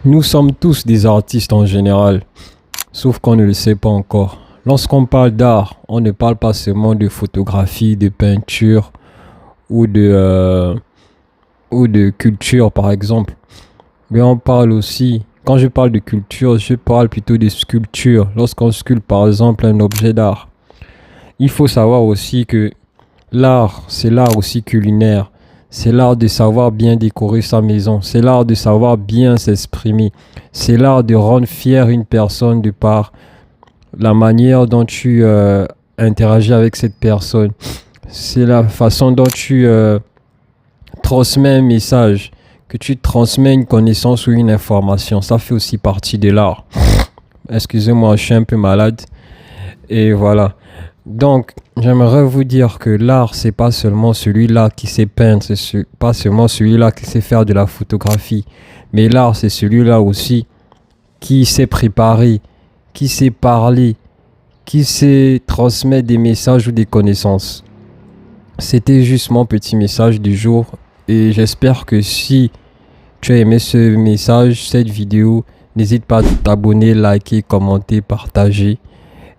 Nous sommes tous des artistes en général, sauf qu'on ne le sait pas encore. Lorsqu'on parle d'art, on ne parle pas seulement de photographie, de peinture ou de culture par exemple. Mais on parle aussi, quand je parle de culture, je parle plutôt de sculpture. Lorsqu'on sculpte par exemple un objet d'art, il faut savoir aussi que l'art, c'est l'art aussi culinaire. C'est l'art de savoir bien décorer sa maison. C'est l'art de savoir bien s'exprimer. C'est l'art de rendre fier une personne de par la manière dont tu interagis avec cette personne. C'est la façon dont tu transmets un message, que tu transmets une connaissance ou une information. Ça fait aussi partie de l'art. Excusez-moi, je suis un peu malade. Et voilà. Donc, j'aimerais vous dire que l'art, c'est pas seulement celui-là qui sait peindre, pas seulement celui-là qui sait faire de la photographie, mais l'art, c'est celui-là aussi qui sait préparer, qui sait parler, qui sait transmettre des messages ou des connaissances. C'était juste mon petit message du jour et j'espère que si tu as aimé ce message, cette vidéo, n'hésite pas à t'abonner, liker, commenter, partager.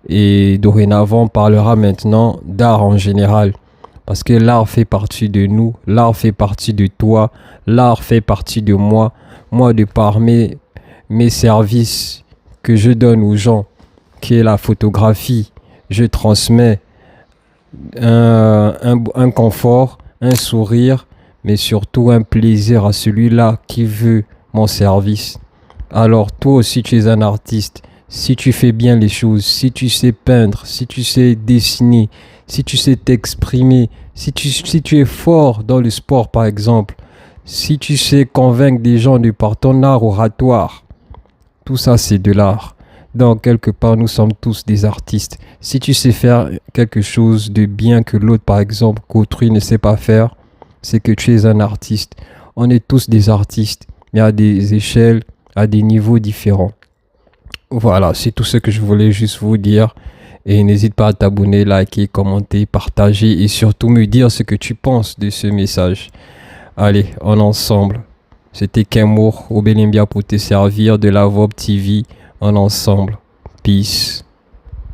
Et dorénavant, on parlera maintenant d'art en général. Parce que l'art fait partie de nous, l'art fait partie de toi, l'art fait partie de moi. Moi, de par mes services que je donne aux gens, qui est la photographie, je transmets un confort, un sourire, mais surtout un plaisir à celui-là qui veut mon service. Alors toi aussi tu es un artiste. Si tu fais bien les choses, si tu sais peindre, si tu sais dessiner, si tu sais t'exprimer, si tu es fort dans le sport par exemple, si tu sais convaincre des gens de par ton art oratoire, tout ça c'est de l'art. Donc quelque part nous sommes tous des artistes. Si tu sais faire quelque chose de bien que l'autre par exemple, qu'autrui ne sait pas faire, c'est que tu es un artiste. On est tous des artistes, mais à des échelles, à des niveaux différents. Voilà, c'est tout ce que je voulais juste vous dire. Et n'hésite pas à t'abonner, liker, commenter, partager et surtout me dire ce que tu penses de ce message. Allez, on ensemble. C'était Kemour au Belimbia pour te servir de la VOB TV. En ensemble. Peace.